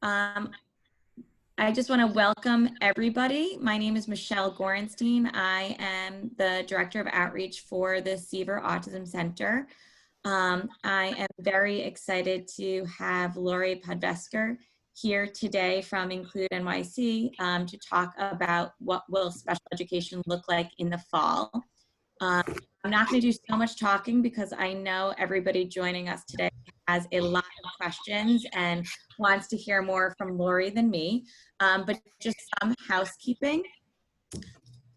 Um, I just want to welcome everybody. My name is Michelle Gorenstein. I am the Director of Outreach for the Seaver Autism Center. I am very excited to have Laurie Padvasker here today from IncludeNYC to talk about what will special education look like in the fall. I'm not going to do so much talking because I know everybody joining us today has a lot of questions and wants to hear more from Laurie than me, but just some housekeeping.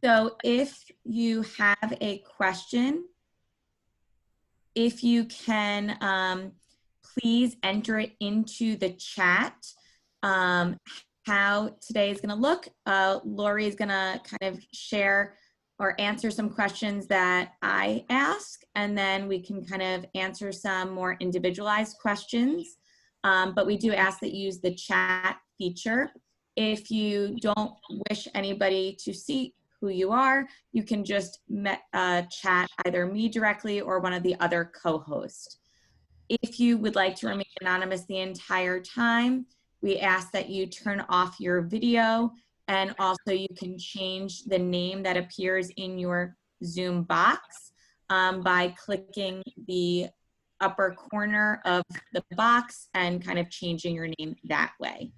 So if you have a question, if you can please enter it into the chat. How today is going to look, Laurie is going to kind of share or answer some questions that I ask, and then we can kind of answer some more individualized questions. But we do ask that you use the chat feature. If you don't wish anybody to see who you are, you can just chat either me directly or one of the other co-hosts. If you would like to remain anonymous the entire time, we ask that you turn off your video, and also you can change the name that appears in your Zoom box by clicking the upper corner of the box and kind of changing your name that way.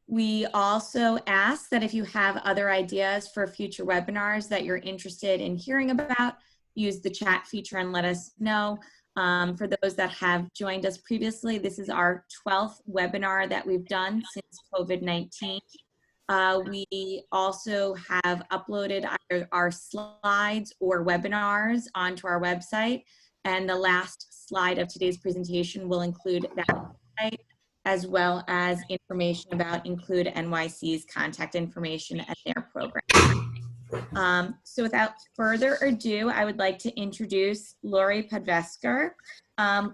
We also ask that if you have other ideas for future webinars that you're interested in hearing about, use the chat feature and let us know. For those that have joined us previously, this is our 12th webinar that we've done since COVID-19. We also have uploaded either our slides or webinars onto our website, and the last slide of today's presentation will include that website, as well as information about IncludeNYC's contact information and their program. So without further ado, I would like to introduce Laurie Padvasker.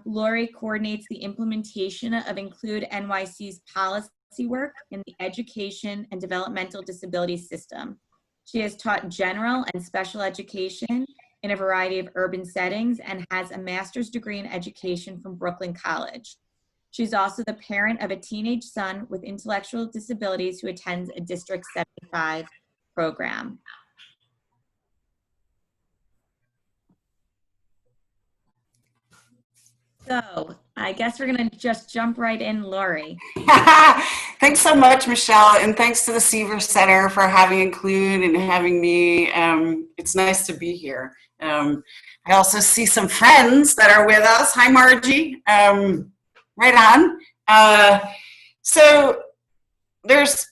Laurie coordinates the implementation of IncludeNYC's policy work in the education and developmental disability system. She has taught general and special education in a variety of urban settings and has a master's degree in education from Brooklyn College. She's also the parent of a teenage son with intellectual disabilities who attends a District 75 program. So I guess we're going to just jump right in, Laurie. Thanks so much, Michelle, and thanks to the Seaver Center for having Include and having me. It's nice to be here. I also see some friends that are with us. Hi, Margie. Right on. So there's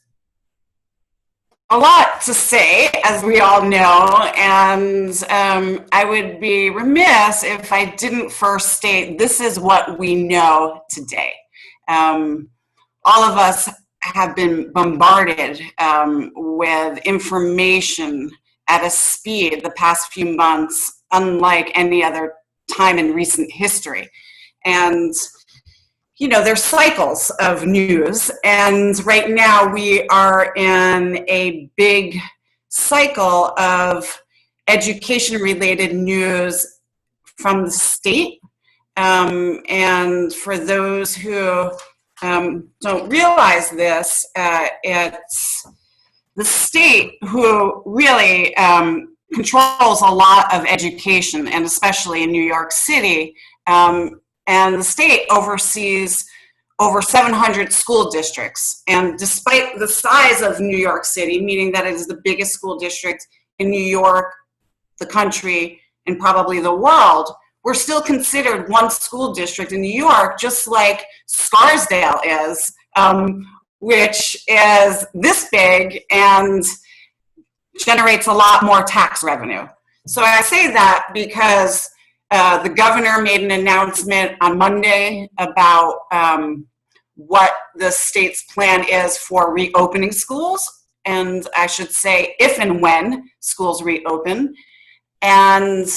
a lot to say, as we all know, and I would be remiss if I didn't first state this is what we know today. All of us have been bombarded with information at a speed the past few months unlike any other time in recent history. And you know, there's cycles of news, and right now we are in a big cycle of education-related news from the state. And for those who don't realize this, it's the state who really controls a lot of education, and especially in New York City. And the state oversees over 700 school districts. And despite the size of New York City, meaning that it is the biggest school district in New York, the country, and probably the world, we're still considered one school district in New York, just like Scarsdale is, which is this big and generates a lot more tax revenue. So I say that because the governor made an announcement on Monday about what the state's plan is for reopening schools, and I should say if and when schools reopen. And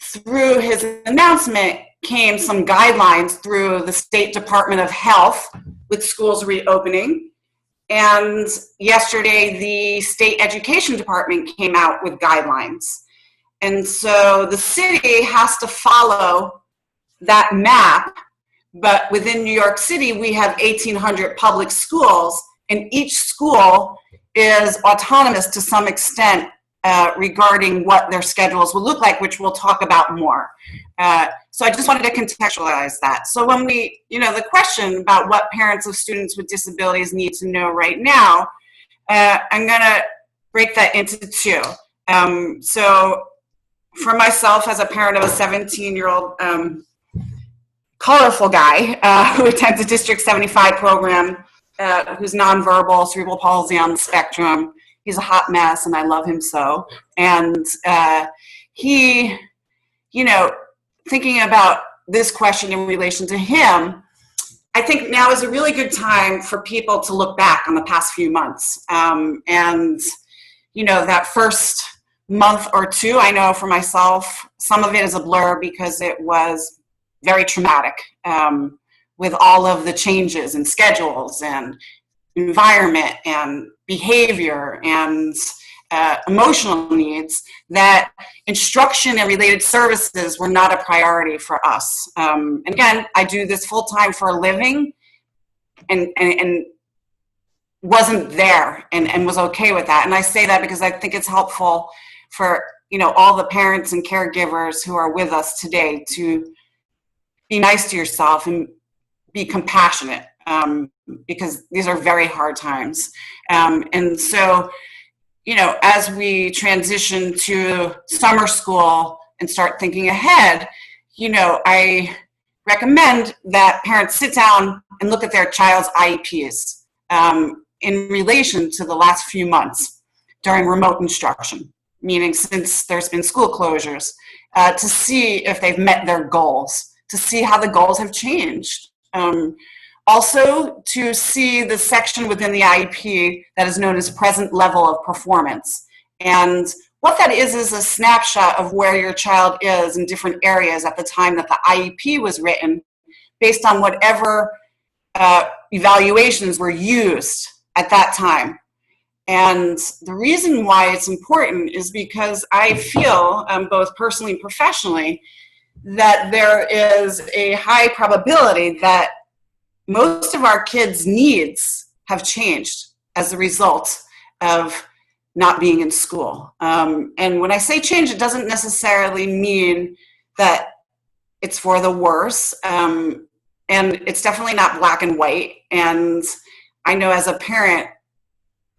through his announcement came some guidelines through the State Department of Health with schools reopening. And yesterday, the State Education Department came out with guidelines. And so the city has to follow that map But within New York City, we have 1,800 public schools, and each school is autonomous to some extent regarding what their schedules will look like, which we'll talk about more. So I just wanted to contextualize that. So when we, the question about what parents of students with disabilities need to know right now, I'm gonna break that into two. So for myself as a parent of a 17-year-old colorful guy who attends the District 75 program, who's nonverbal, cerebral palsy on the spectrum. He's a hot mess, and I love him so. And he, thinking about this question in relation to him, I think now is a really good time for people to look back on the past few months. And, that first month or two, I know for myself, some of it is a blur because it was very traumatic. With all of the changes in schedules and environment and behavior and emotional needs, that instruction and related services were not a priority for us. And again, I do this full time for a living and wasn't there and was okay with that. And I say that because I think it's helpful for, all the parents and caregivers who are with us today to be nice to yourself and be compassionate, because these are very hard times. And so, as we transition to summer school and start thinking ahead, I recommend that parents sit down and look at their child's IEPs in relation to the last few months during remote instruction, meaning since there's been school closures, to see if they've met their goals, to see how the goals have changed. Also, to see the section within the IEP that is known as present level of performance. And what that is a snapshot of where your child is in different areas at the time that the IEP was written, based on whatever evaluations were used at that time. And the reason why it's important is because I feel, both personally and professionally, that there is a high probability that most of our kids' needs have changed as a result of not being in school. And when I say change, it doesn't necessarily mean that it's for the worse. And it's definitely not black and white. And I know as a parent,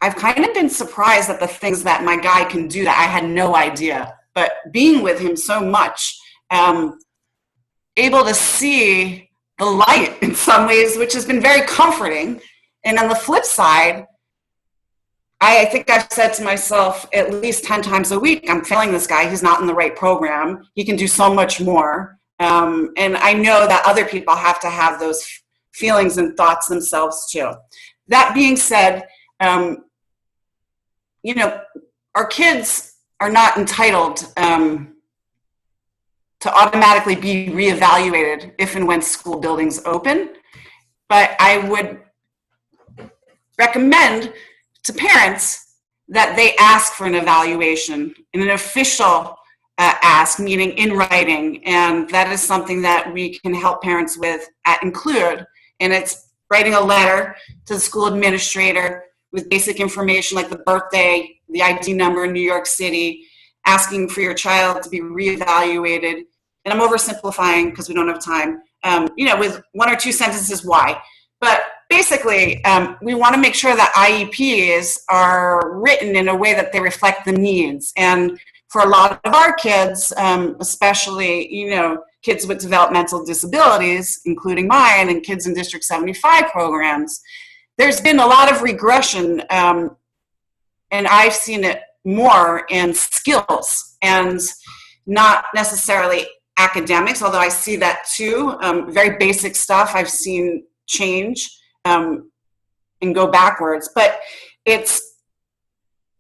I've kind of been surprised at the things that my guy can do that I had no idea. But being with him so much, able to see the light in some ways, which has been very comforting. And on the flip side, I think I've said to myself at least 10 times a week, I'm failing this guy. He's not in the right program. He can do so much more. And I know that other people have to have those feelings and thoughts themselves too. That being said, our kids are not entitled to automatically be reevaluated if and when school buildings open. But I would recommend to parents that they ask for an evaluation in an official ask, meaning in writing. And that is something that we can help parents with at Include. And it's writing a letter to the school administrator with basic information like the birthday, the ID number in New York City, asking for your child to be reevaluated. And I'm oversimplifying because we don't have time, with one or two sentences why. But basically, we want to make sure that IEPs are written in a way that they reflect the needs. And for a lot of our kids, especially, kids with developmental disabilities, including mine and kids in District 75 programs, there's been a lot of regression, and I've seen it more in skills and not necessarily academics, although I see that too. Very basic stuff I've seen change and go backwards, but it's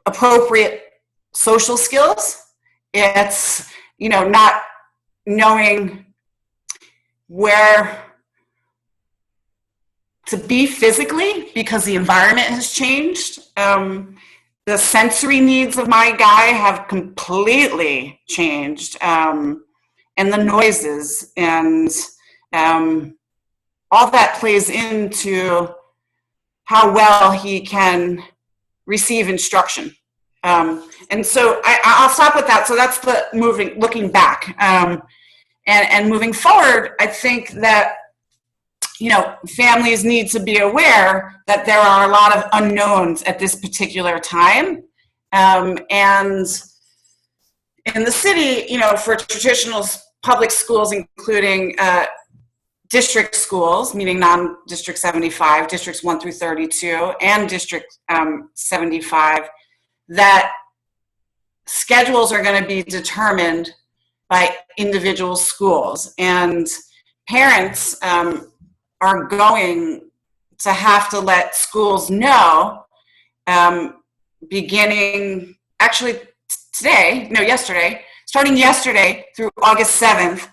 appropriate social skills. It's, not knowing where to be physically because the environment has changed. The sensory needs of my guy have completely changed. And the noises and all that plays into how well he can receive instruction. And so I'll stop with that. So that's the looking back. And moving forward, I think that, you know, families need to be aware that there are a lot of unknowns at this particular time. And in the city, you know, for traditional public schools, including district schools, meaning non-District 75, Districts 1 through 32, and District 75, that schedules are going to be determined by individual schools. And parents are going to have to let schools know, beginning, actually yesterday, starting yesterday through August 7th,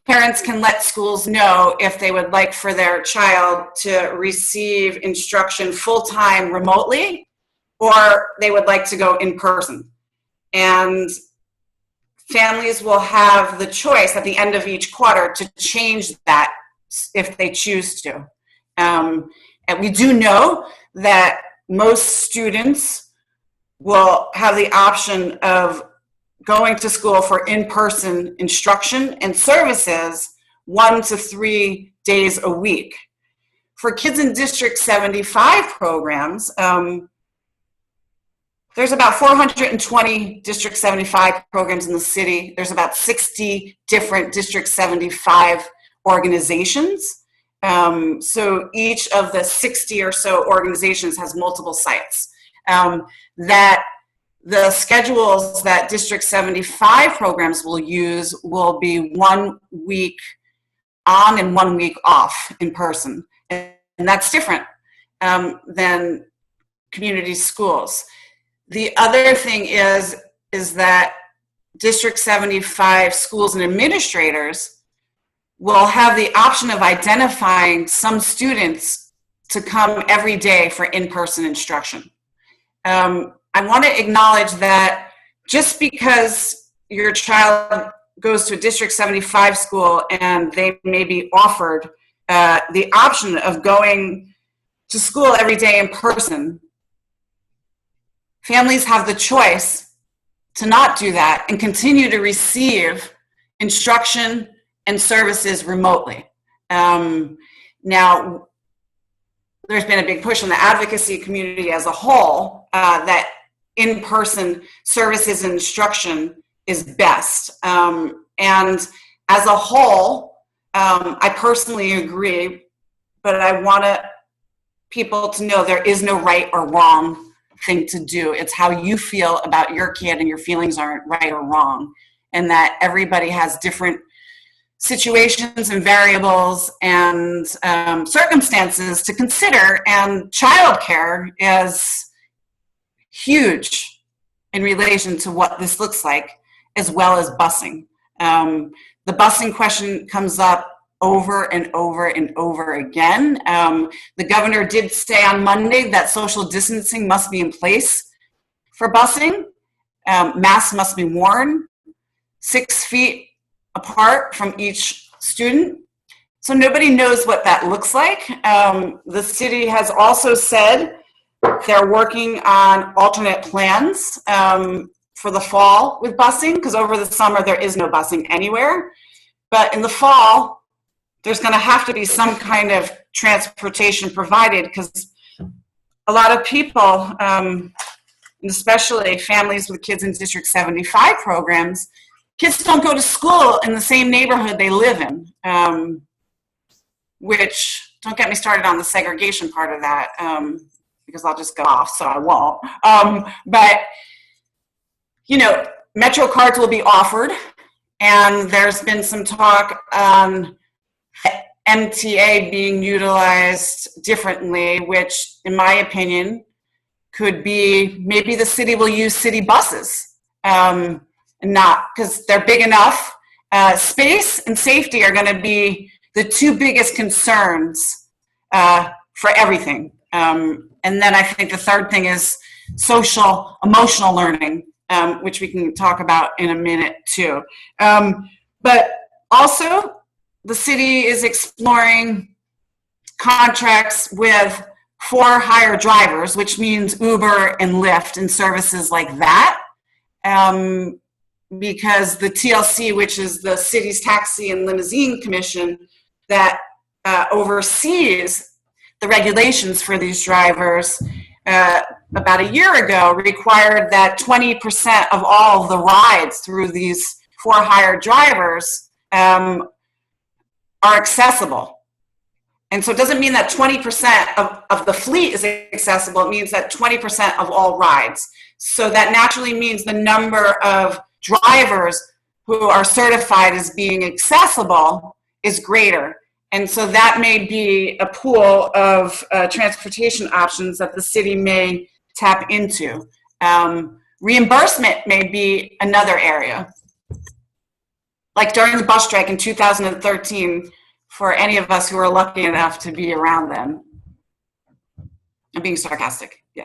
parents can let schools know if they would like for their child to receive instruction full-time remotely, or they would like to go in person. And families will have the choice at the end of each quarter to change that if they choose to. And we do know that most students will have the option of going to school for in-person instruction and services 1 to 3 days a week. For kids in District 75 programs, there's about 420 District 75 programs in the city. There's about 60 different District 75 organizations. So each of the 60 or so organizations has multiple sites. That the schedules that District 75 programs will use will be 1 week on and 1 week off in person. And that's different than community schools. The other thing is that District 75 schools and administrators will have the option of identifying some students to come every day for in-person instruction. I want to acknowledge that just because your child goes to a District 75 school and they may be offered the option of going to school every day in person, families have the choice to not do that and continue to receive instruction and services remotely. Now, there's been a big push in the advocacy community as a whole that in-person services and instruction is best. And as a whole, I personally agree, but I want people to know there is no right or wrong thing to do. It's how you feel about your kid, and your feelings aren't right or wrong, and that everybody has different situations and variables and circumstances to consider, and childcare is huge in relation to what this looks like, as well as busing. The busing question comes up over and over and over again. The governor did say on Monday that social distancing must be in place for busing. Masks must be worn 6 feet apart from each student. So nobody knows what that looks like. The city has also said they're working on alternate plans for the fall with busing, because over the summer there is no busing anywhere. But in the fall, there's going to have to be some kind of transportation provided, because a lot of people, especially families with kids in District 75 programs, kids don't go to school in the same neighborhood they live in, which, don't get me started on the segregation part of that, because I'll just go off, so I won't. But, you know, Metro cards will be offered, and there's been some talk on MTA being utilized differently, which, in my opinion, could be maybe the city will use city buses. Not because they're big enough. Space and safety are going to be the two biggest concerns for everything. And then I think the third thing is social, emotional learning, which we can talk about in a minute too. But also, the city is exploring contracts with for-hire drivers, which means Uber and Lyft and services like that, because the TLC, which is the city's taxi and limousine commission that oversees the regulations for these drivers, about a year ago required that 20% of all the rides through these for-hire drivers are accessible. And so it doesn't mean that 20% of the fleet is accessible. It means that 20% of all rides. So that naturally means the number of drivers who are certified as being accessible is greater. And so that may be a pool of transportation options that the city may tap into. Reimbursement may be another area. Like during the bus strike in 2013, for any of us who are lucky enough to be around then. I'm being sarcastic, yeah.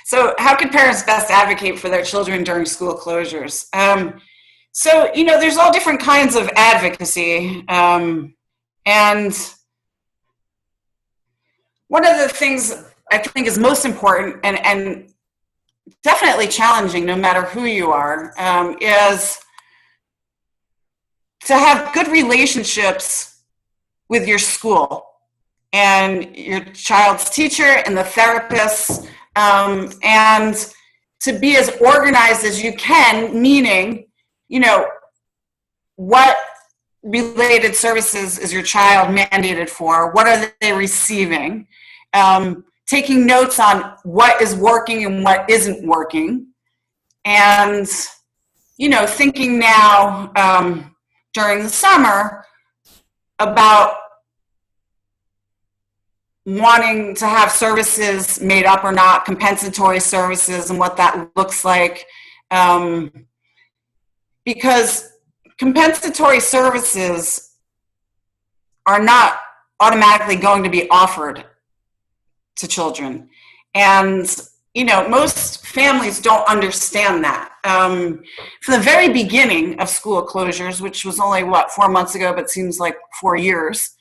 So how can parents best advocate for their children during school closures? So, you know, there's all different kinds of advocacy. And one of the things I think is most important and definitely challenging no matter who you are, is to have good relationships with your school and your child's teacher and the therapists, and to be as organized as you can, meaning, you know, what related services is your child mandated for? What are they receiving? Taking notes on what is working and what isn't working. And, you know, thinking now during the summer about wanting to have services made up or not, compensatory services, and what that looks like. Because compensatory services are not automatically going to be offered to children. And, you know, most families don't understand that. From the very beginning of school closures, which was only, 4 months ago, but seems like 4 years,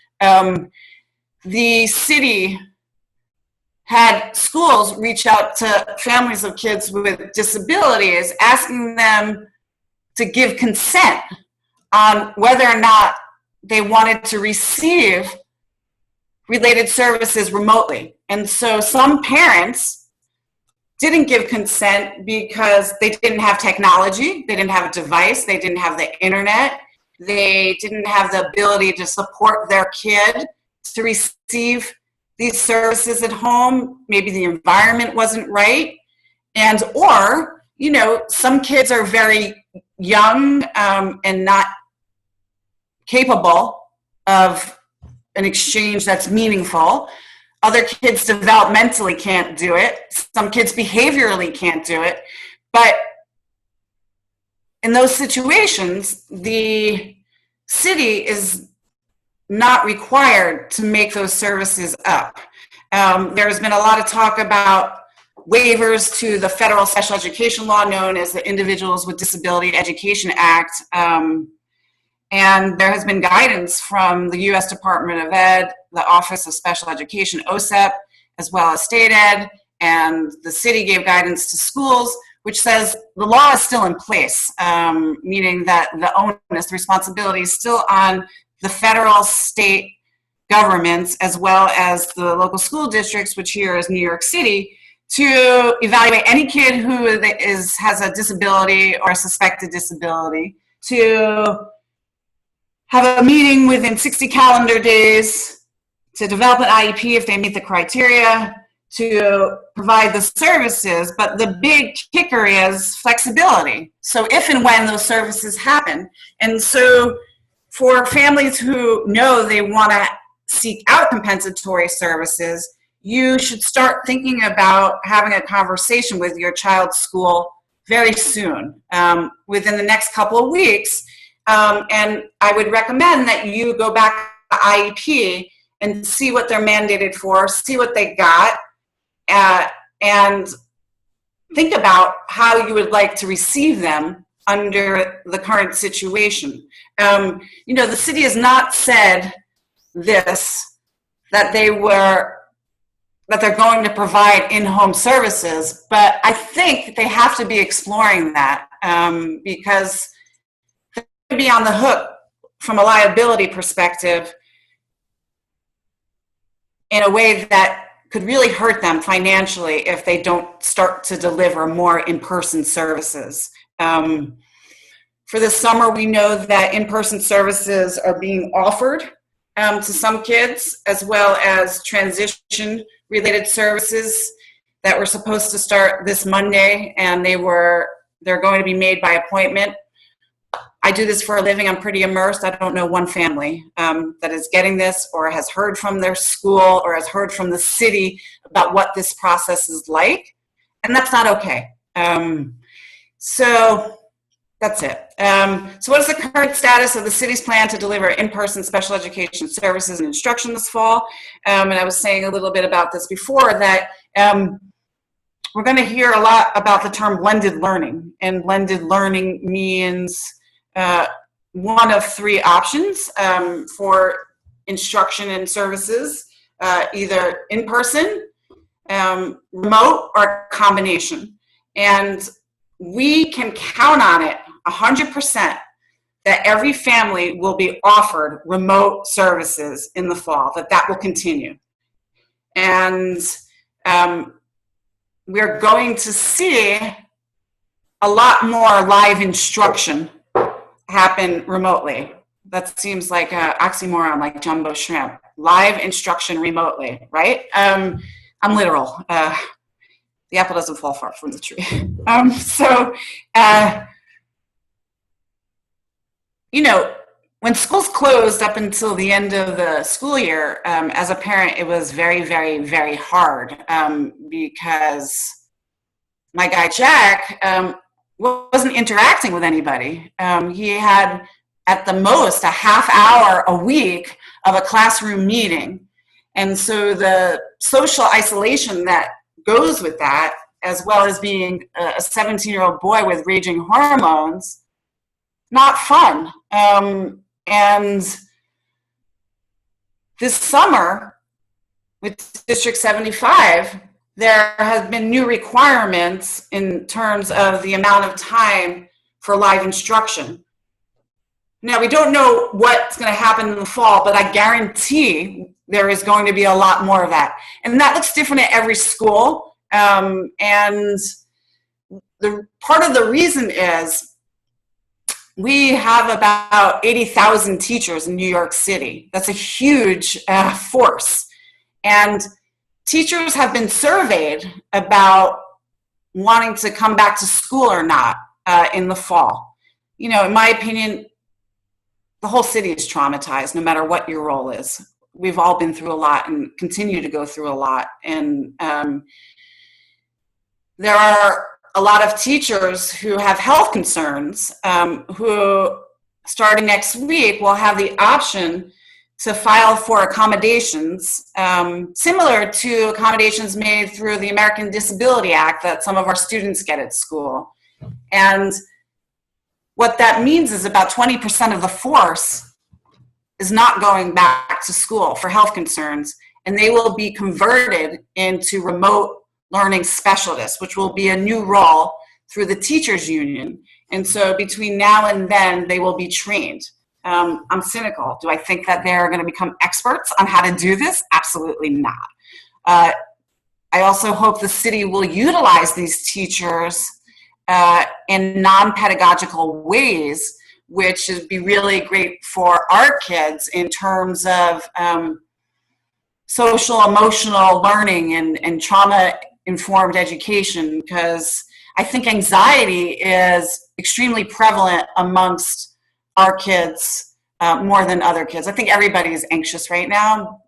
the city had schools reach out to families of kids with disabilities, asking them to give consent on whether or not they wanted to receive related services remotely. And so some parents didn't give consent because they didn't have technology, they didn't have a device, they didn't have the internet, they didn't have the ability to support their kid to receive these services at home. Maybe the environment wasn't right. And, or, you know, some kids are very young and not capable of an exchange that's meaningful. Other kids developmentally can't do it. Some kids behaviorally can't do it. But in those situations, the city is not required to make those services up. There's been a lot of talk about waivers to the federal special education law known as the Individuals with Disability Education Act. And there has been guidance from the U.S. Department of Ed, the Office of Special Education, OSEP, as well as state ed, and the city gave guidance to schools, which says the law is still in place, meaning that the onus, the responsibility is still on the federal, state governments, as well as the local school districts, which here is New York City, to evaluate any kid who has a disability or a suspected disability, to have a meeting within 60 calendar days, to develop an IEP if they meet the criteria, to provide the services. But the big kicker is flexibility. So if and when those services happen. And so for families who know they want to seek out compensatory services, you should start thinking about having a conversation with your child's school very soon, within the next couple of weeks. And I would recommend that you go back to IEP and see what they're mandated for, see what they got, and think about how you would like to receive them under the current situation. The city has not said this, that they're going to provide in-home services, but I think they have to be exploring that because they're going to be on the hook from a liability perspective in a way that could really hurt them financially if they don't start to deliver more in-person services. For this summer, we know that in-person services are being offered to some kids, as well as transition-related services that were supposed to start this Monday, and they're going to be made by appointment. I do this for a living. I'm pretty immersed. I don't know one family that is getting this or has heard from their school or has heard from the city about what this process is like, and that's not okay. So that's it. So what is the current status of the city's plan to deliver in-person special education services and instruction this fall? And I was saying a little bit about this before, that we're going to hear a lot about the term blended learning, and blended learning means one of three options for instruction and services, either in person, remote, or a combination. And we can count on it 100% that every family will be offered remote services in the fall, that will continue. And we're going to see a lot more live instruction happen remotely. That seems like an oxymoron, like jumbo shrimp. Live instruction remotely, right? I'm literal. The apple doesn't fall far from the tree. When schools closed up until the end of the school year, as a parent, it was very, very, very hard because my guy Jack wasn't interacting with anybody. He had at the most a half hour a week of a classroom meeting. And so the social isolation that goes with that, as well as being a 17-year-old boy with raging hormones, not fun. And this summer, with District 75, there have been new requirements in terms of the amount of time for live instruction. Now, we don't know what's going to happen in the fall, but I guarantee there is going to be a lot more of that. And that looks different at every school. And the part of the reason is we have about 80,000 teachers in New York City. That's a huge force. And teachers have been surveyed about wanting to come back to school or not in the fall. In my opinion, the whole city is traumatized, no matter what your role is. We've all been through a lot and continue to go through a lot. And there are a lot of teachers who have health concerns who, starting next week, will have the option to file for accommodations similar to accommodations made through the American Disability Act that some of our students get at school. And what that means is about 20% of the force is not going back to school for health concerns, and they will be converted into remote learning specialists, which will be a new role through the teachers union. And so between now and then, they will be trained. I'm cynical. Do I think that they're going to become experts on how to do this? Absolutely not. I also hope the city will utilize these teachers in non-pedagogical ways, which would be really great for our kids in terms of social emotional learning and trauma-informed education, because I think anxiety is extremely prevalent amongst our kids more than other kids. I think everybody is anxious right now,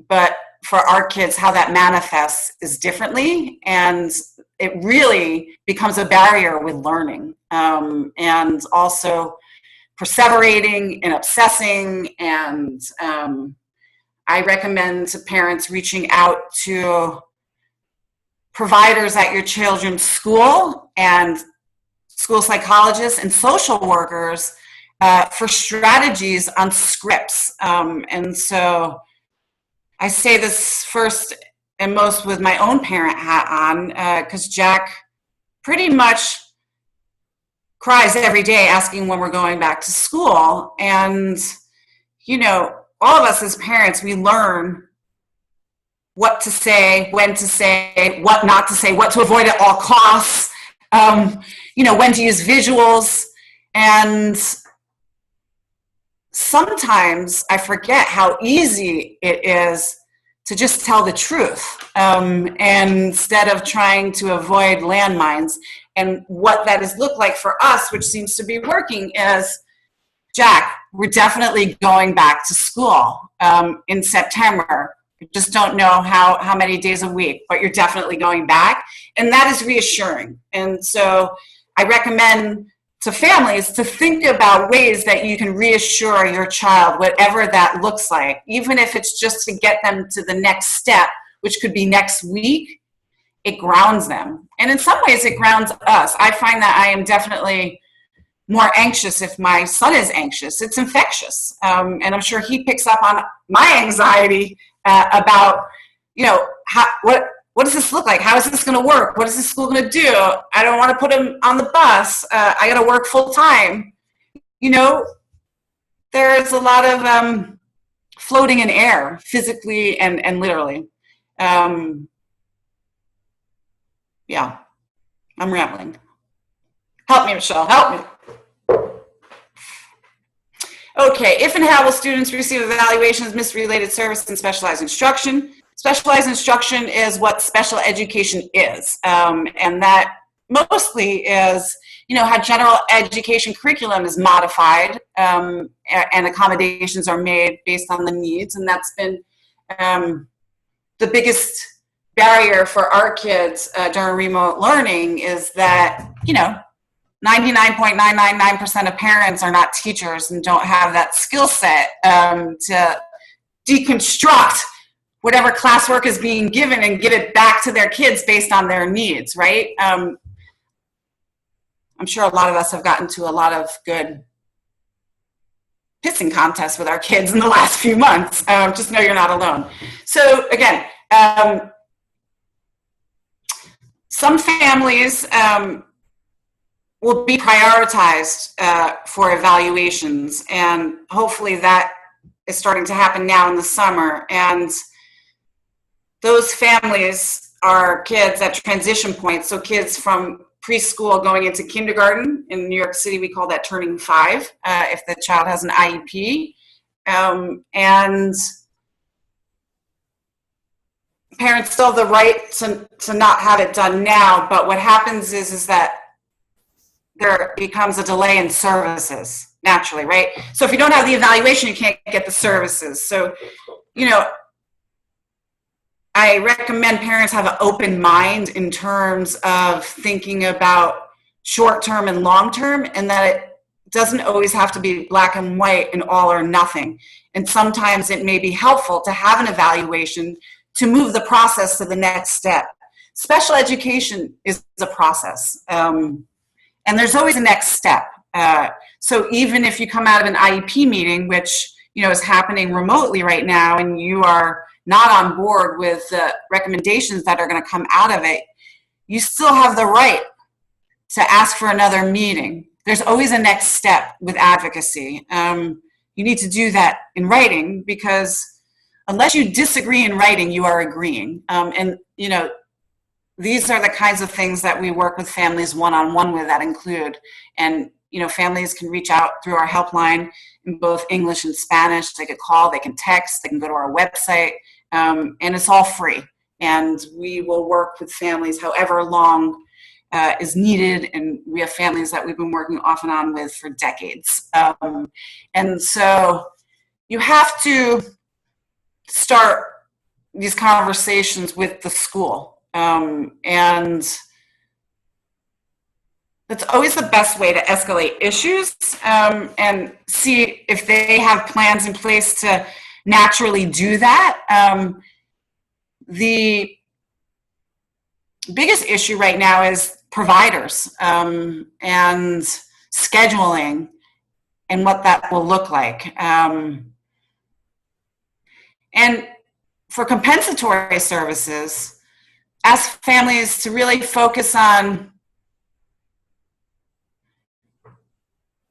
but for our kids, how that manifests is differently, and it really becomes a barrier with learning, and also perseverating and obsessing. And I recommend to parents reaching out to providers at your children's school and school psychologists and social workers for strategies on scripts. And so I say this first and most with my own parent hat on, because Jack pretty much cries every day asking when we're going back to school. And, you know, all of us as parents, we learn what to say, when to say, what not to say, what to avoid at all costs, you know, when to use visuals. And sometimes I forget how easy it is to just tell the truth, and instead of trying to avoid landmines. And what that has looked like for us, which seems to be working, is, Jack, we're definitely going back to school in September. You just don't know how many days a week, but you're definitely going back. And that is reassuring. And so I recommend to families to think about ways that you can reassure your child, whatever that looks like, even if it's just to get them to the next step, which could be next week. It grounds them. And in some ways it grounds us. I find that I am definitely more anxious if my son is anxious. It's infectious. And I'm sure he picks up on my anxiety about, you know, what does this look like? How is this going to work? What is this school going to do? I don't want to put him on the bus. I got to work full time. You know, there's a lot of floating in air, physically and literally. Yeah, I'm rambling. Help me, Michelle, help me. Okay, if and how will students receive evaluations, misrelated service, and specialized instruction? Specialized instruction is what special education is, and that mostly is, you know, how general education curriculum is modified and accommodations are made based on the needs, and that's been the biggest barrier for our kids during remote learning is that, you know, 99.999% of parents are not teachers and don't have that skill set to deconstruct whatever classwork is being given and give it back to their kids based on their needs, right? I'm sure a lot of us have gotten to a lot of good pissing contests with our kids in the last few months. Just know you're not alone. So again, some families will be prioritized for evaluations, and hopefully that is starting to happen now in the summer. And those families are kids at transition points, so kids from preschool going into kindergarten. In New York City, we call that turning 5 if the child has an IEP. And parents still have the right to not have it done now, but what happens is that there becomes a delay in services naturally, right? So if you don't have the evaluation, you can't get the services. So, you know, I recommend parents have an open mind in terms of thinking about short-term and long-term, and that it doesn't always have to be black and white and all or nothing. And sometimes it may be helpful to have an evaluation to move the process to the next step. Special education is a process, and there's always a next step. So even if you come out of an IEP meeting, which, you know, is happening remotely right now, and you are not on board with the recommendations that are going to come out of it, you still have the right to ask for another meeting. There's always a next step with advocacy. You need to do that in writing, because unless you disagree in writing, you are agreeing. And, you know, these are the kinds of things that we work with families one-on-one with that include. And, you know, families can reach out through our helpline in both English and Spanish. They can call, they can text, they can go to our website, and it's all free. And we will work with families however long is needed, and we have families that we've been working off and on with for decades. And so you have to start these conversations with the school. And that's always the best way to escalate issues, and see if they have plans in place to naturally do that. The biggest issue right now is providers and scheduling and what that will look like. And for compensatory services, ask families to really focus on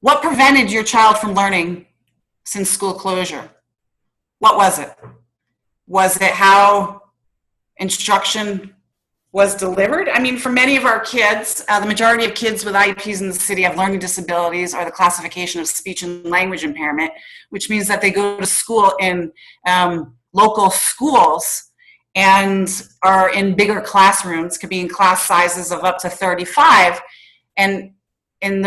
what prevented your child from learning since school closure. What was it? Was it how instruction was delivered? I mean, for many of our kids, the majority of kids with IEPs in the city have learning disabilities or the classification of speech and language impairment, which means that they go to school in local schools and are in bigger classrooms, could be in class sizes of up to 35. And in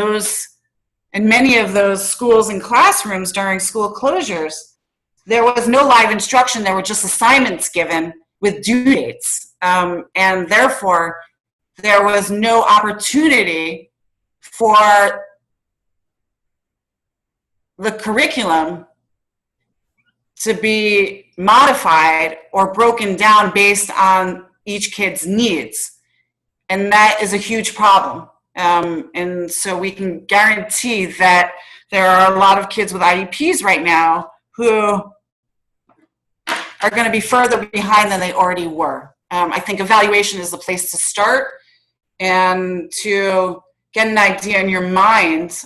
many of those schools and classrooms during school closures, there was no live instruction. There were just assignments given with due dates. And therefore, there was no opportunity for the curriculum to be modified or broken down based on each kid's needs. And that is a huge problem. And so we can guarantee that there are a lot of kids with IEPs right now who are going to be further behind than they already were. I think evaluation is the place to start and to get an idea in your mind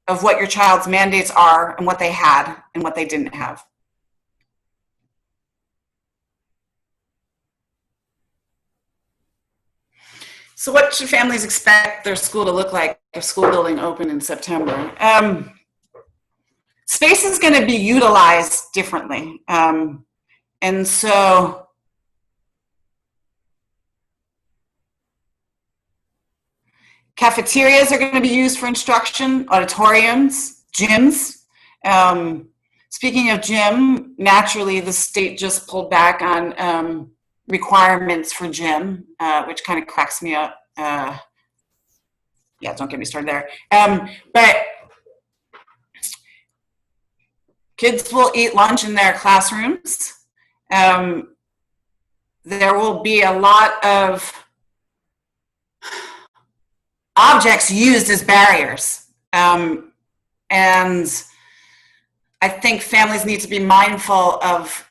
of what your child's mandates are and what they had and what they didn't have. So what should families expect their school to look like if school building open in September? Space is going to be utilized differently. And so cafeterias are going to be used for instruction, auditoriums, gyms. Speaking of gym, naturally the state just pulled back on requirements for gym, which kind of cracks me up. Yeah, don't get me started there. But kids will eat lunch in their classrooms. There will be a lot of objects used as barriers. And I think families need to be mindful of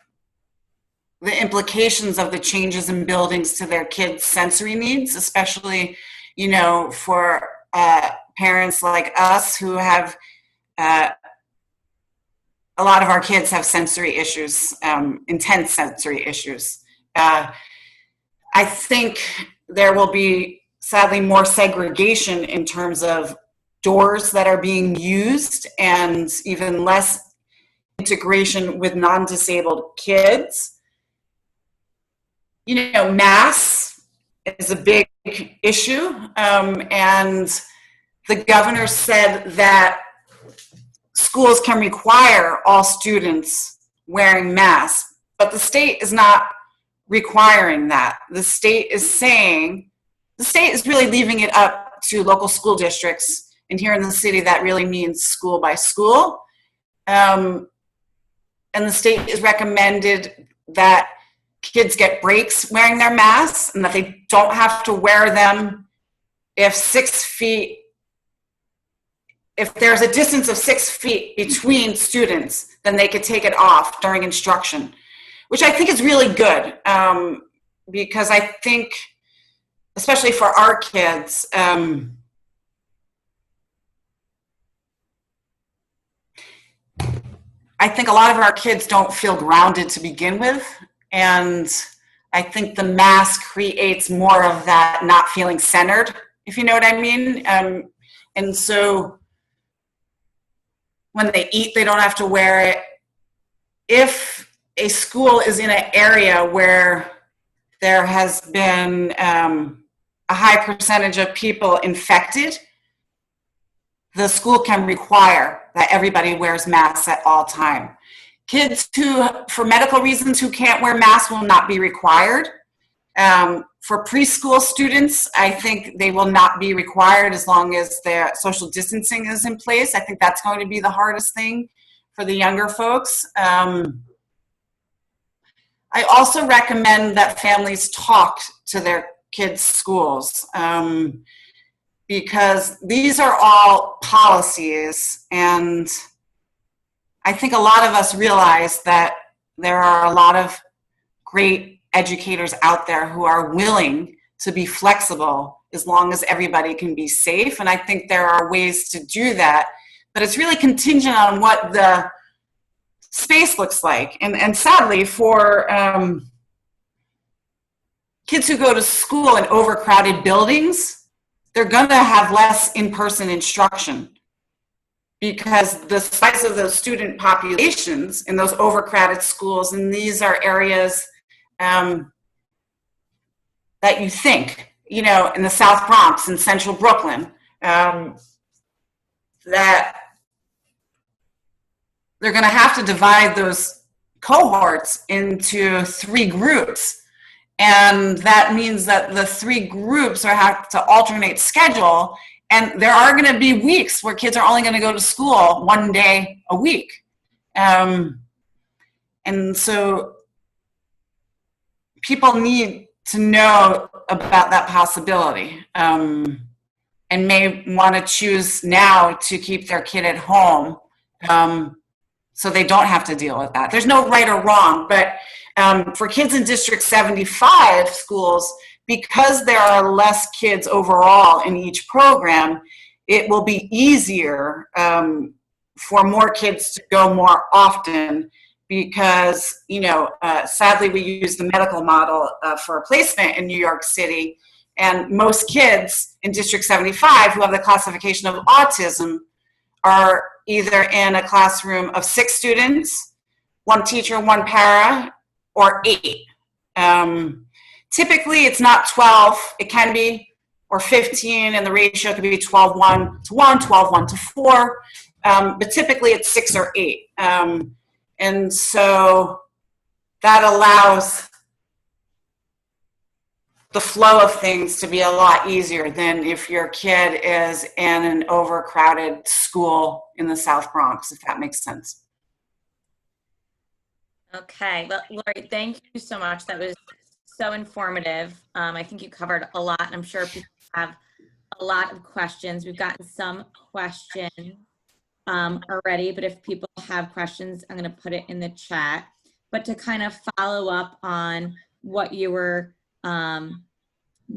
the implications of the changes in buildings to their kids' sensory needs, especially, you know, for parents like us who have, a lot of our kids have sensory issues, intense sensory issues. I think there will be, sadly, more segregation in terms of doors that are being used and even less integration with non-disabled kids. You know, mass is a big issue, and the governor said that schools can require all students wearing masks, but the state is not requiring that. The state is saying, the state is really leaving it up to local school districts, and here in the city that really means school by school. And the state is recommended that kids get breaks wearing their masks and that they don't have to wear them if there's a distance of 6 feet between students, then they could take it off during instruction, which I think is really good, because I think, especially for our kids, I think a lot of our kids don't feel grounded to begin with, and I think the mask creates more of that not feeling centered, if you know what I mean. And so when they eat, they don't have to wear it. If a school is in an area where there has been a high percentage of people infected, the school can require that everybody wears masks at all time. Kids who, for medical reasons, who can't wear masks will not be required. For preschool students, I think they will not be required as long as their social distancing is in place. I think that's going to be the hardest thing for the younger folks. I also recommend that families talk to their kids' schools, because these are all policies, and I think a lot of us realize that there are a lot of great educators out there who are willing to be flexible as long as everybody can be safe. And I think there are ways to do that, but it's really contingent on what the space looks like. And sadly, for kids who go to school in overcrowded buildings, they're going to have less in-person instruction, because the size of those student populations in those overcrowded schools, and these are areas that you think, you know, in the South Bronx and Central Brooklyn, that they're going to have to divide those cohorts into 3 groups. And that means that the 3 groups have to alternate schedule. And there are going to be weeks where kids are only going to go to school 1 day a week. And so people need to know about that possibility, and may want to choose now to keep their kid at home, so they don't have to deal with that. There's no right or wrong, but for kids in District 75 schools, because there are less kids overall in each program, it will be easier for more kids to go more often, because, you know, sadly we use the medical model for a placement in New York City, and most kids in District 75 who have the classification of autism are either in a classroom of 6 students, 1 teacher, 1 para, or 8. Typically, it's not 12. It can be, or 15, and the ratio could be 12:1 to 1, 12:1 to 4. But typically, it's 6 or 8. And so that allows the flow of things to be a lot easier than if your kid is in an overcrowded school in the South Bronx, if that makes sense. Okay, well, Laurie, thank you so much. That was so informative. I think you covered a lot, and I'm sure people have a lot of questions. We've gotten some questions already, but if people have questions, I'm going to put it in the chat. But to kind of follow up on what you were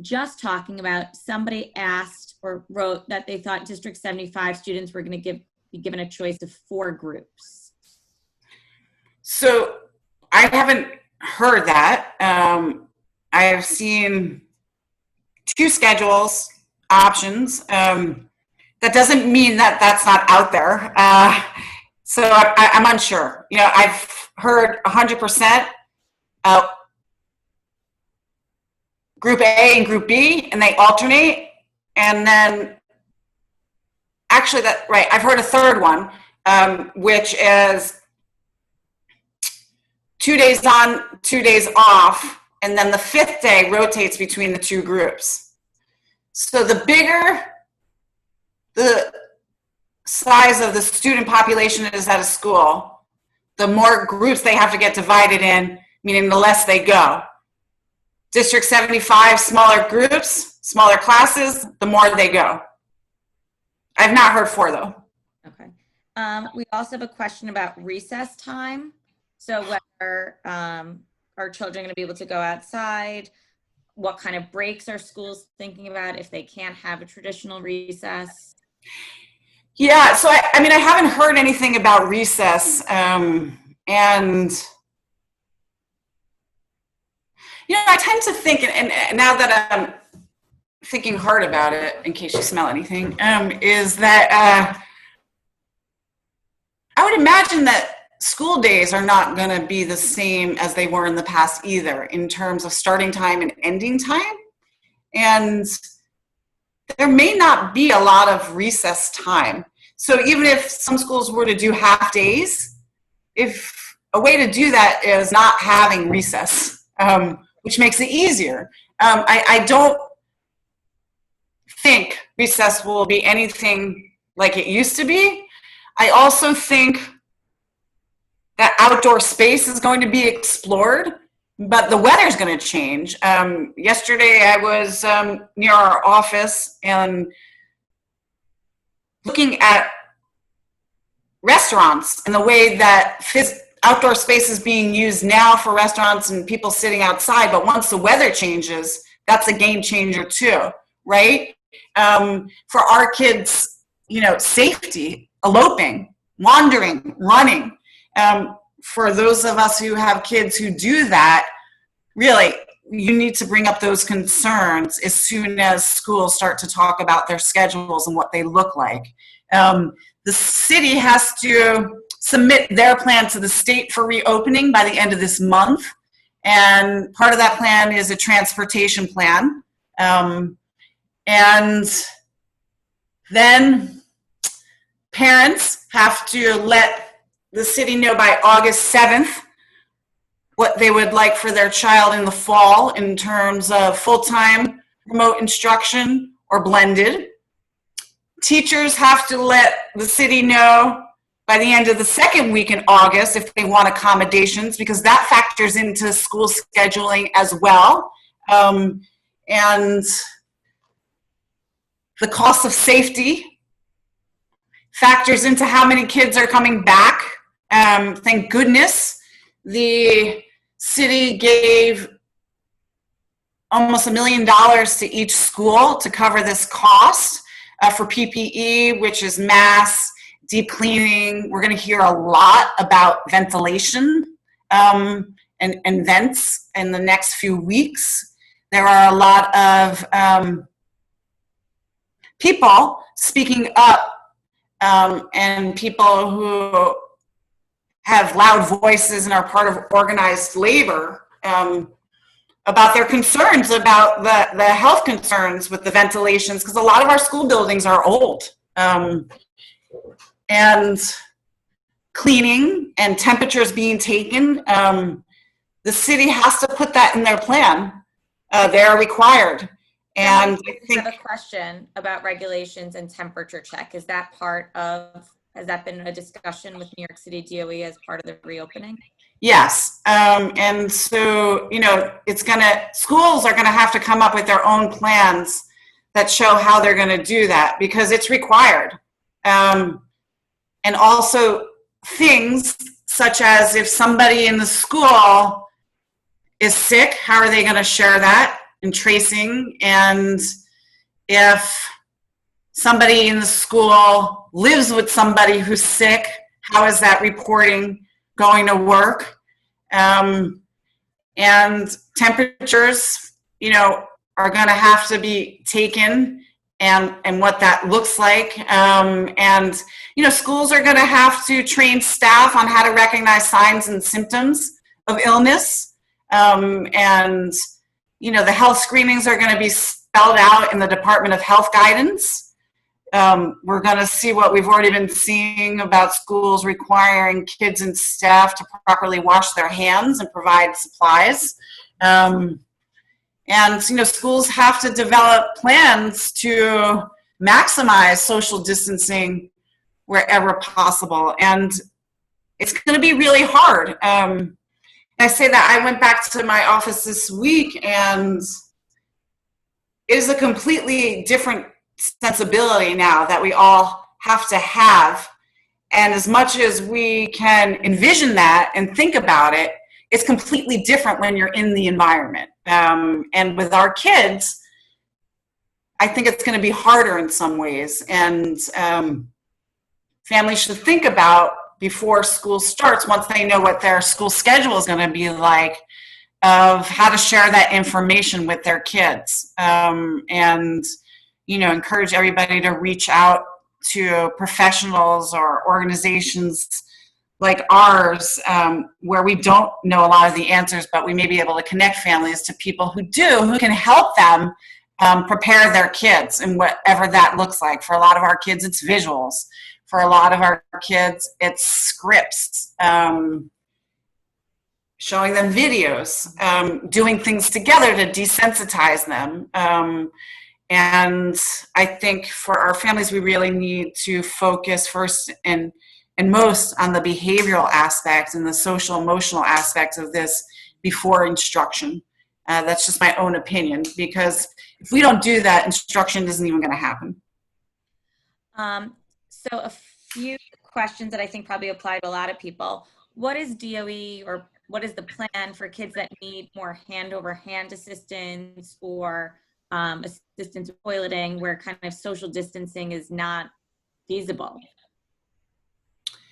just talking about, somebody asked or wrote that they thought District 75 students were going to be given a choice of 4 groups. So I haven't heard that. I have seen 2 schedules options. That doesn't mean that that's not out there. So I'm unsure. You know, I've heard 100% Group A and Group B, and they alternate. And then, actually, I've heard a third one, which is 2 days on, 2 days off, and then the 5th day rotates between the 2 groups. So the bigger the size of the student population is at a school, the more groups they have to get divided in, meaning the less they go. District 75, smaller groups, smaller classes, the more they go. I've not heard 4 though. Okay. We also have a question about recess time. So whether are children going to be able to go outside? What kind of breaks are schools thinking about if they can't have a traditional recess? Yeah, so I mean, I haven't heard anything about recess, and you know, I tend to think, and now that I'm thinking hard about it, in case you smell anything, is that I would imagine that school days are not going to be the same as they were in the past either, in terms of starting time and ending time. And there may not be a lot of recess time. So even if some schools were to do half days, if a way to do that is not having recess, which makes it easier. I don't think recess will be anything like it used to be. I also think that outdoor space is going to be explored. but the weather's going to change. Yesterday I was near our office and looking at restaurants and the way that outdoor space is being used now for restaurants and people sitting outside. But once the weather changes, that's a game changer too, right? For our kids, safety, eloping, wandering, running. For those of us who have kids who do that, really, you need to bring up those concerns as soon as schools start to talk about their schedules and what they look like. The city has to submit their plan to the state for reopening by the end of this month. And part of that plan is a transportation plan. And then parents have to let the city know by August 7th what they would like for their child in the fall in terms of full-time remote instruction or blended. Teachers have to let the city know by the end of the second week in August if they want accommodations, because that factors into school scheduling as well. And the cost of safety factors into how many kids are coming back. Thank goodness the city gave almost $1 million to each school to cover this cost for PPE, which is masks, deep cleaning. We're going to hear a lot about ventilation and vents in the next few weeks. There are a lot of people speaking up and people who have loud voices and are part of organized labor about their concerns about the health concerns with the ventilations, because a lot of our school buildings are old. And cleaning and temperatures being taken, the city has to put that in their plan. They're required. And I have a question about regulations and temperature check. Has that been a discussion with New York City DOE as part of the reopening? Yes. And so, schools are going to have to come up with their own plans that show how they're going to do that, because it's required. And also things such as if somebody in the school is sick, how are they going to share that in tracing? And if somebody in the school lives with somebody who's sick, how is that reporting going to work? And temperatures, are going to have to be taken, and what that looks like. And schools are going to have to train staff on how to recognize signs and symptoms of illness. And the health screenings are going to be spelled out in the Department of Health guidance. We're going to see what we've already been seeing about schools requiring kids and staff to properly wash their hands and provide supplies. And schools have to develop plans to maximize social distancing wherever possible. And it's going to be really hard. I say that I went back to my office this week, and it is a completely different sensibility now that we all have to have. And as much as we can envision that and think about it, it's completely different when you're in the environment. And with our kids, I think it's going to be harder in some ways. And families should think about, before school starts, once they know what their school schedule is going to be like, of how to share that information with their kids. And encourage everybody to reach out to professionals or organizations like ours, where we don't know a lot of the answers, but we may be able to connect families to people who can help them prepare their kids, and whatever that looks like. For a lot of our kids, it's visuals. For a lot of our kids, it's scripts, showing them videos, doing things together to desensitize them. And I think for our families, we really need to focus first and most on the behavioral aspects and the social emotional aspects of this before instruction. That's just my own opinion, because if we don't do that, instruction isn't even going to happen. So a few questions that I think probably apply to a lot of people. What is DOE, or what is the plan for kids that need more hand-over-hand assistance, or assistance with toileting, where kind of social distancing is not feasible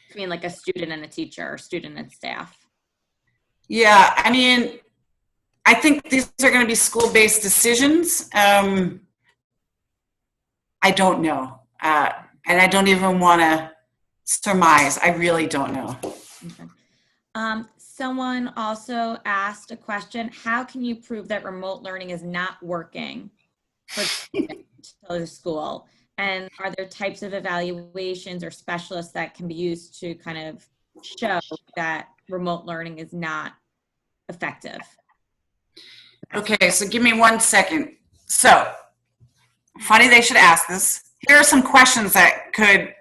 between like a student and a teacher, or student and staff? Yeah, I mean, I think these are going to be school-based decisions. I don't know. And I don't even want to surmise. I really don't know. Okay. Someone also asked a question: how can you prove that remote learning is not working for the school? And are there types of evaluations or specialists that can be used to kind of show that remote learning is not effective? Okay, so give me 1 second. So, funny they should ask this. Here are some questions that could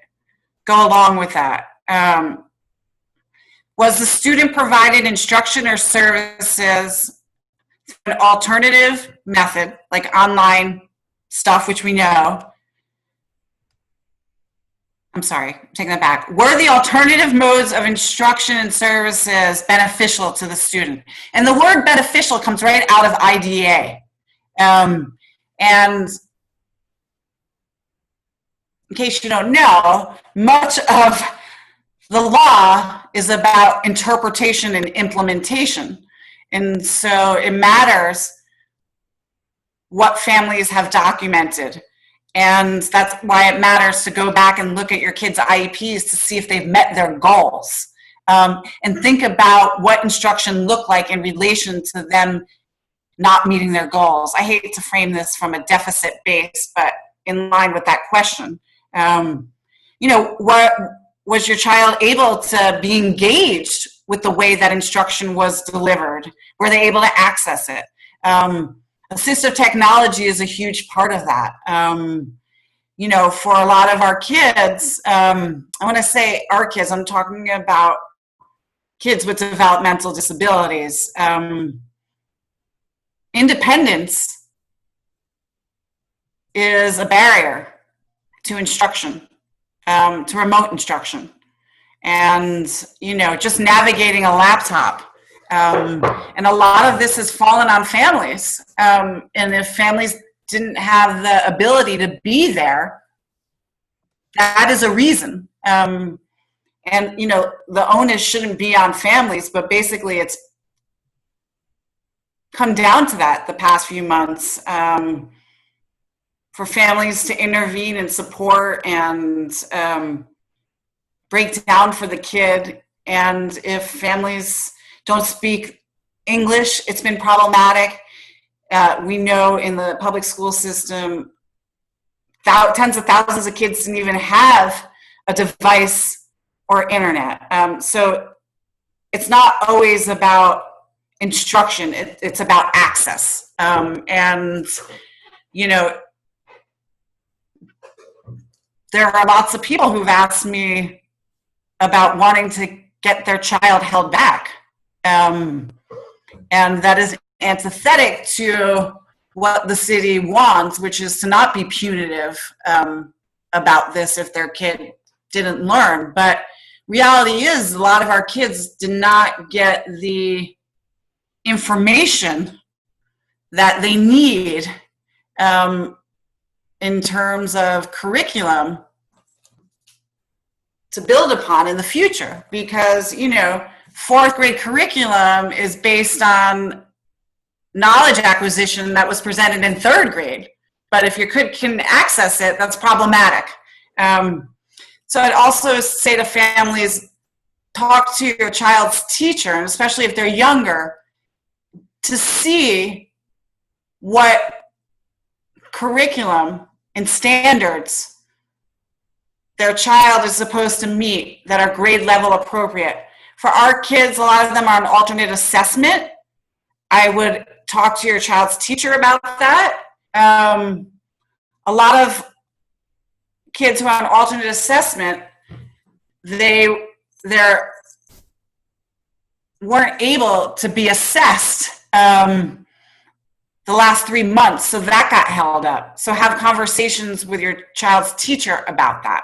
go along with that. Was the student provided instruction or services through an alternative method, like online stuff, which we know? I'm sorry, I'm taking that back. Were the alternative modes of instruction and services beneficial to the student? And the word beneficial comes right out of IDEA. And in case you don't know, much of the law is about interpretation and implementation. And so it matters what families have documented. And that's why it matters to go back and look at your kids' IEPs to see if they've met their goals. And think about what instruction looked like in relation to them not meeting their goals. I hate to frame this from a deficit base, but in line with that question. You know, what was your child able to be engaged with the way that instruction was delivered? Were they able to access it? Assistive technology is a huge part of that. You know, for a lot of our kids, I want to say our kids, I'm talking about kids with developmental disabilities. Independence is a barrier to instruction, to remote instruction. And, you know, just navigating a laptop. And a lot of this has fallen on families. And if families didn't have the ability to be there, that is a reason. And, you know, the onus shouldn't be on families, but basically it's come down to that the past few months, for families to intervene and support and break down for the kid. And if families don't speak English, it's been problematic. We know in the public school system, tens of thousands of kids didn't even have a device or internet. So it's not always about instruction, it's about access. And, you know, there are lots of people who've asked me about wanting to get their child held back. And that is antithetic to what the city wants, which is to not be punitive about this if their kid didn't learn. But reality is a lot of our kids did not get the information that they need in terms of curriculum to build upon in the future, because, you know, 4th grade curriculum is based on knowledge acquisition that was presented in 3rd grade. But if your kid can access it, that's problematic. So I'd also say to families, talk to your child's teacher, and especially if they're younger, to see what curriculum and standards their child is supposed to meet that are grade level appropriate. For our kids, a lot of them are on alternate assessment. I would talk to your child's teacher about that. A lot of kids who are on alternate assessment, their weren't able to be assessed the last 3 months, so that got held up. So have conversations with your child's teacher about that.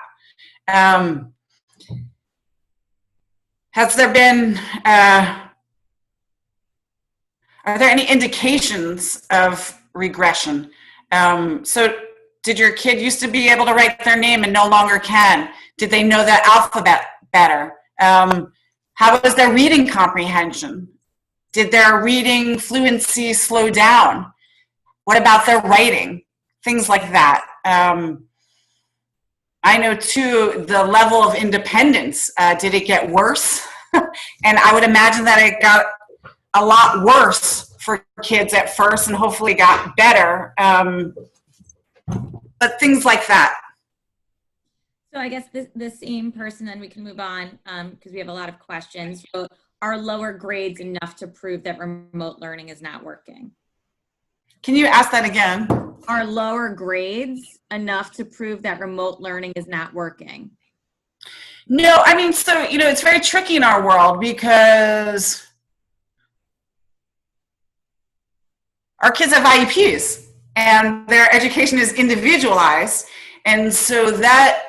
Has there been, are there any indications of regression? So did your kid used to be able to write their name and no longer can? Did they know the alphabet better? How was their reading comprehension? Did their reading fluency slow down? What about their writing? Things like that. I know too, the level of independence, did it get worse? And I would imagine that it got a lot worse for kids at first and hopefully got better. But things like that. So I guess the same person, then we can move on because we have a lot of questions. So are lower grades enough to prove that remote learning is not working? Can you ask that again? Are lower grades enough to prove that remote learning is not working? No, I mean, so, you know, it's very tricky in our world because our kids have IEPs and their education is individualized. And so that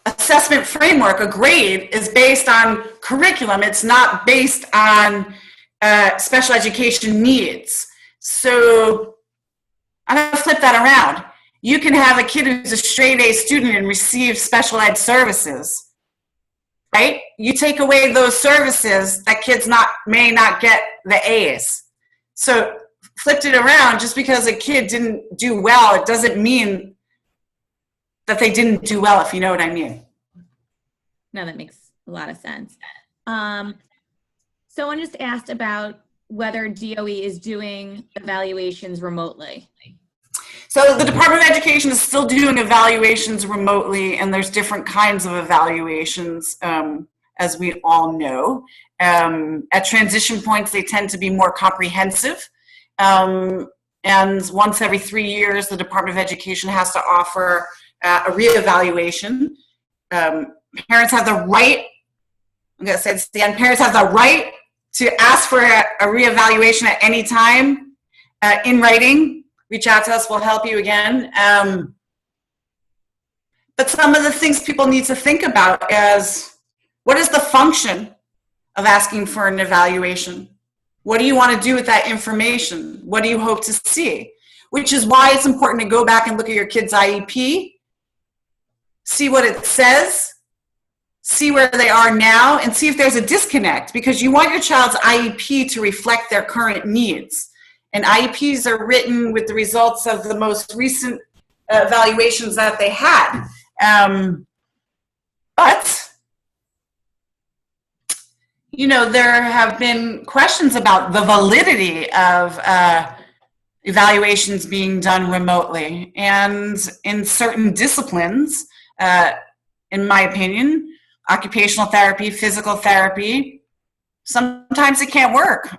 assessment framework, a grade, is based on curriculum. It's not based on special education needs. So I'm going to flip that around. You can have a kid who's a straight A student and receive special ed services, right? You take away those services, that kid's may not get the A's. So flipped it around, just because a kid didn't do well, it doesn't mean that they didn't do well, if you know what I mean. No, that makes a lot of sense. Someone just asked about whether DOE is doing evaluations remotely. So the Department of Education is still doing evaluations remotely, and there's different kinds of evaluations, as we all know. At transition points, they tend to be more comprehensive. And once every 3 years, the Department of Education has to offer a reevaluation. Parents have the right, I'm going to say this again, parents have the right to ask for a reevaluation at any time in writing. Reach out to us, we'll help you again. But some of the things people need to think about is, what is the function of asking for an evaluation? What do you want to do with that information? What do you hope to see? Which is why it's important to go back and look at your kid's IEP, see what it says, see where they are now, and see if there's a disconnect, because you want your child's IEP to reflect their current needs. And IEPs are written with the results of the most recent evaluations that they had. But, you know, there have been questions about the validity of evaluations being done remotely. And in certain disciplines, in my opinion, occupational therapy, physical therapy, sometimes it can't work.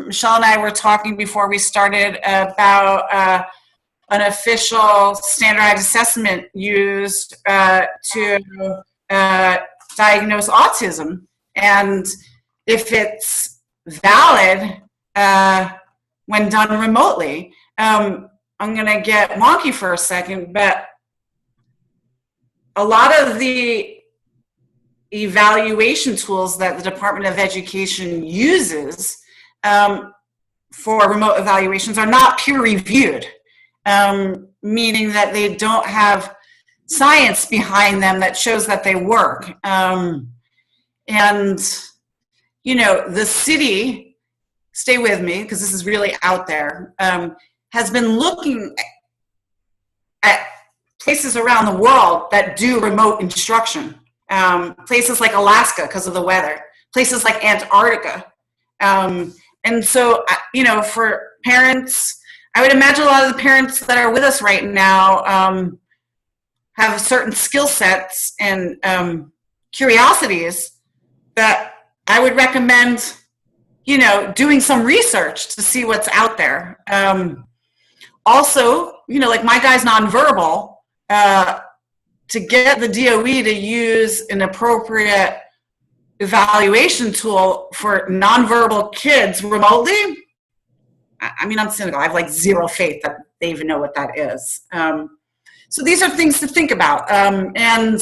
Michelle and I were talking before we started about an official standardized assessment used to diagnose autism. And if it's valid when done remotely, I'm going to get wonky for a second, but a lot of the evaluation tools that the Department of Education uses for remote evaluations are not peer-reviewed, meaning that they don't have science behind them that shows that they work. And, you know, the city, stay with me because this is really out there, has been looking at places around the world that do remote instruction. Places like Alaska because of the weather, places like Antarctica. And so, you know, for parents, I would imagine a lot of the parents that are with us right now have certain skill sets and curiosities that I would recommend, you know, doing some research to see what's out there. Also, you know, like my guy's nonverbal, to get the DOE to use an appropriate evaluation tool for nonverbal kids remotely, I mean, I'm cynical. I have like zero faith that they even know what that is. So these are things to think about. And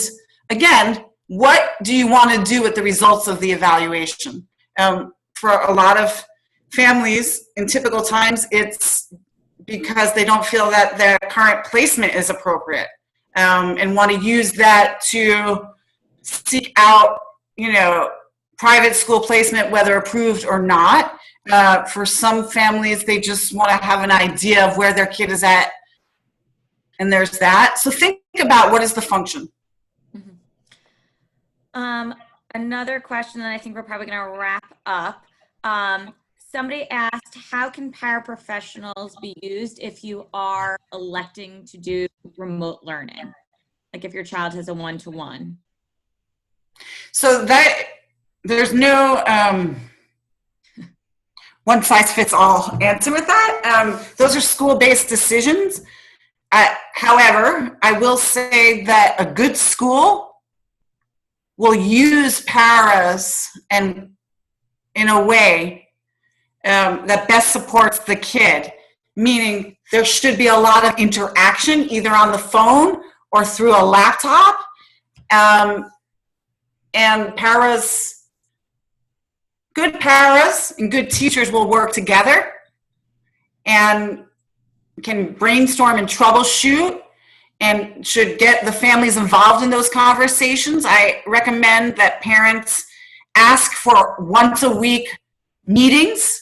again, what do you want to do with the results of the evaluation? For a lot of families in typical times, it's because they don't feel that their current placement is appropriate, and want to use that to seek out, you know, private school placement, whether approved or not. For some families, they just want to have an idea of where their kid is at, and there's that. So think about, what is the function? Another question that I think we're probably going to wrap up. Somebody asked, how can paraprofessionals be used if you are electing to do remote learning? Like if your child has a one-to-one. So that there's no one-size-fits-all answer with that. Those are school-based decisions. However, I will say that a good school will use paras and in a way that best supports the kid, meaning there should be a lot of interaction either on the phone or through a laptop. And good paras and good teachers will work together and can brainstorm and troubleshoot and should get the families involved in those conversations. I recommend that parents ask for once-a-week meetings,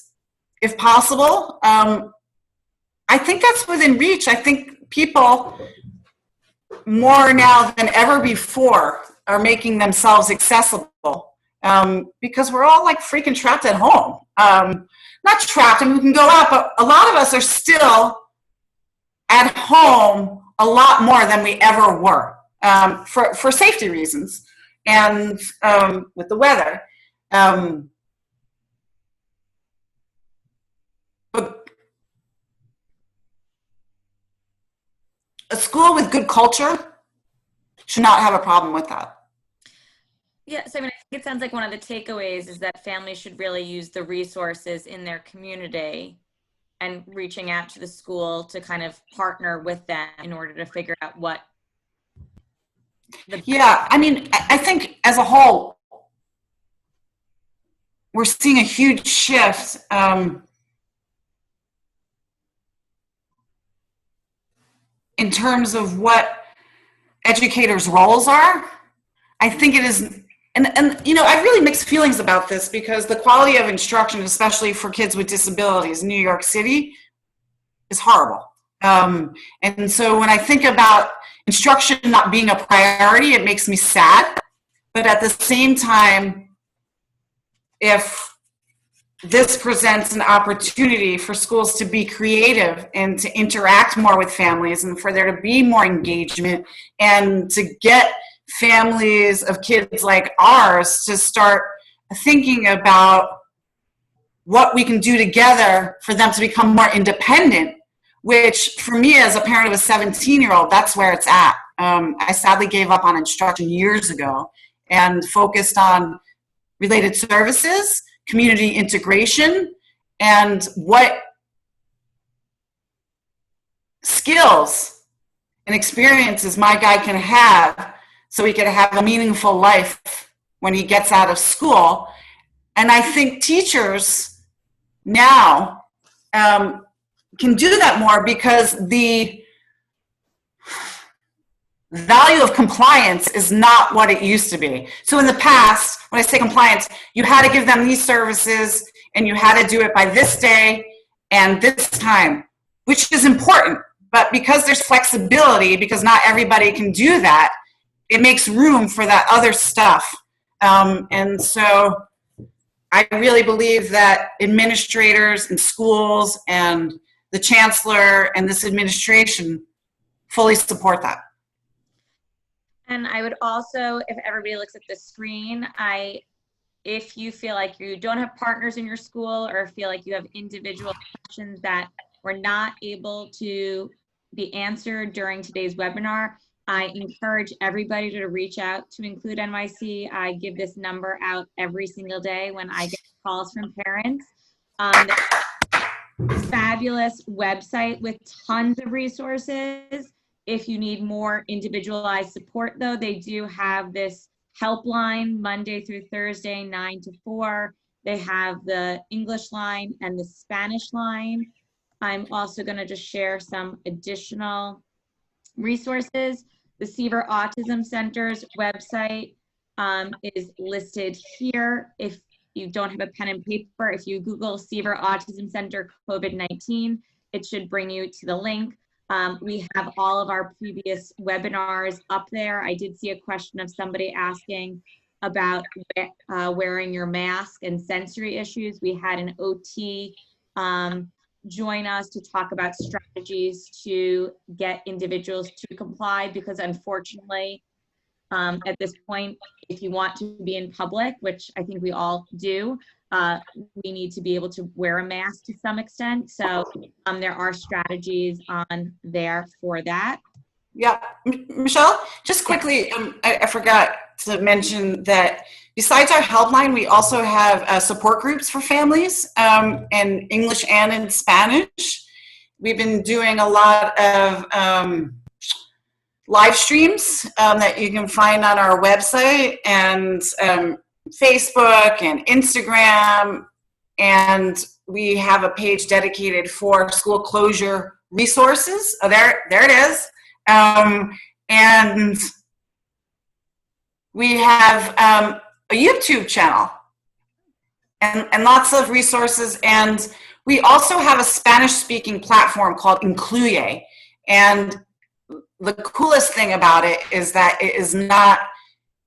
if possible. I think that's within reach. I think people more now than ever before are making themselves accessible, because we're all like freaking trapped at home. Not trapped, I mean, we can go out, but a lot of us are still at home a lot more than we ever were, for safety reasons and with the weather. But a school with good culture should not have a problem with that. Yeah, so I mean, I think it sounds like one of the takeaways is that families should really use the resources in their community and reaching out to the school to kind of partner with them in order to figure out what. Yeah, I mean, I think as a whole, we're seeing a huge shift in terms of what educators' roles are. I think it is, and you know, I have really mixed feelings about this because the quality of instruction, especially for kids with disabilities in New York City, is horrible. And so when I think about instruction not being a priority, it makes me sad. But at the same time, if this presents an opportunity for schools to be creative and to interact more with families and for there to be more engagement and to get families of kids like ours to start thinking about what we can do together for them to become more independent, which for me as a parent of a 17-year-old, that's where it's at. I sadly gave up on instruction years ago and focused on related services, community integration, and what skills and experiences my guy can have so he can have a meaningful life when he gets out of school. And I think teachers now can do that more because the value of compliance is not what it used to be. So in the past, when I say compliance, you had to give them these services and you had to do it by this day and this time, which is important. But because there's flexibility, because not everybody can do that, it makes room for that other stuff. And so I really believe that administrators and schools and the chancellor and this administration fully support that. And I would also, if everybody looks at the screen, if you feel like you don't have partners in your school or feel like you have individual questions that were not able to be answered during today's webinar, I encourage everybody to reach out to Include NYC. I give this number out every single day when I get calls from parents. Fabulous website with tons of resources. If you need more individualized support, though, they do have this helpline Monday through Thursday, 9 to 4. They have the English line and the Spanish line. I'm also going to just share some additional resources. The Seaver Autism Center's website is listed here. If you don't have a pen and paper, if you Google Seaver Autism Center COVID-19, it should bring you to the link. We have all of our previous webinars up there. I did see a question of somebody asking about wearing your mask and sensory issues. We had an OT join us to talk about strategies to get individuals to comply, because unfortunately, at this point, if you want to be in public, which I think we all do, we need to be able to wear a mask to some extent. So there are strategies on there for that. Yeah, Michelle, just quickly, I forgot to mention that besides our helpline, we also have support groups for families in English and in Spanish. We've been doing a lot of live streams that you can find on our website and Facebook and Instagram, and we have a page dedicated for school closure resources. Oh, there it is. And we have a YouTube channel and lots of resources. And we also have a Spanish-speaking platform called IncludeNYC. And the coolest thing about it is that it is not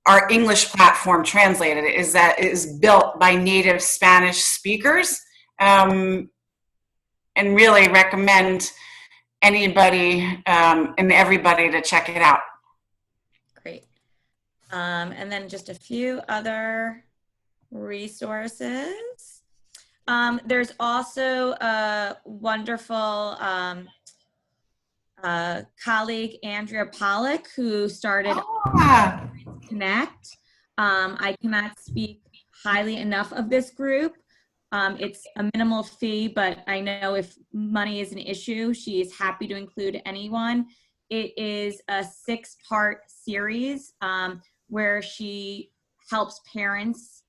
our English platform translated. It is that it is built by native Spanish speakers, and really recommend anybody and everybody to check it out. Great. And then just a few other resources. There's also a wonderful colleague, Andrea Pollock, who started Connect. I cannot speak highly enough of this group. It's a minimal fee, but I know if money is an issue, she is happy to include anyone. It is a 6-part series where she helps parents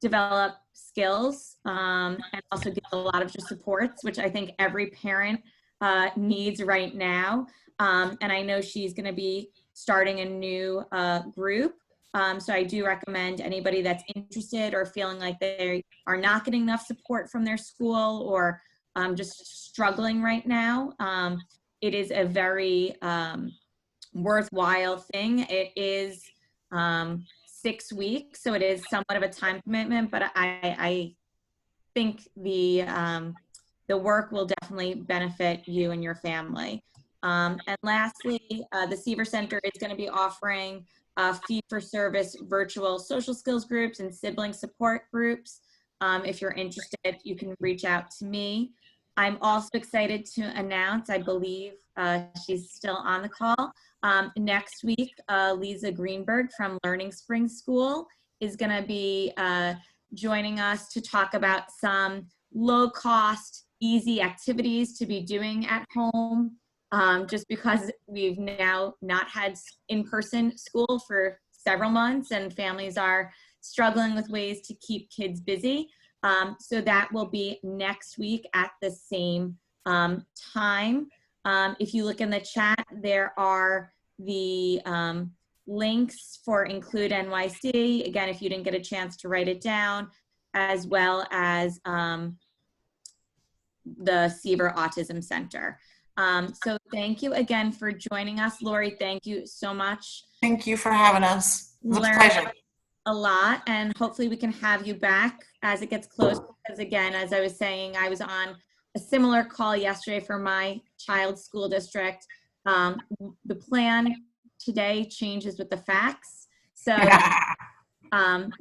develop skills and also gives a lot of just supports, which I think every parent needs right now. And I know she's going to be starting a new group. So I do recommend anybody that's interested or feeling like they are not getting enough support from their school or just struggling right now. It is a very worthwhile thing. It is 6 weeks, so it is somewhat of a time commitment, but I think the work will definitely benefit you and your family. And lastly, the Seaver Center is going to be offering fee-for-service virtual social skills groups and sibling support groups. If you're interested, you can reach out to me. I'm also excited to announce, I believe she's still on the call, next week, Lisa Greenberg from Learning Spring School is going to be joining us to talk about some low-cost, easy activities to be doing at home. Just because we've now not had in-person school for several months and families are struggling with ways to keep kids busy. So that will be next week at the same time. If you look in the chat, there are the links for IncludeNYC. Again, if you didn't get a chance to write it down, as well as the Seaver Autism Center. So thank you again for joining us. Laurie, thank you so much. Thank you for having us. It was a pleasure. A lot, and hopefully we can have you back as it gets close, because again, as I was saying, I was on a similar call yesterday for my child's school district. The plan today changes with the facts. So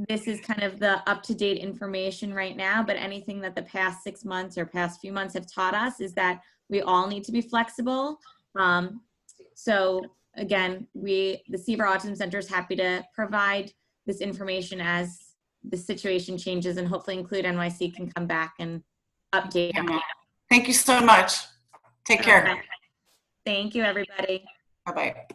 this is kind of the up-to-date information right now, but anything that the past 6 months or past few months have taught us is that we all need to be flexible. So again, the Seaver Autism Center is happy to provide this information as the situation changes, and hopefully NYC can come back and update. Yeah. Thank you so much. Take care. Thank you, everybody. Bye-bye.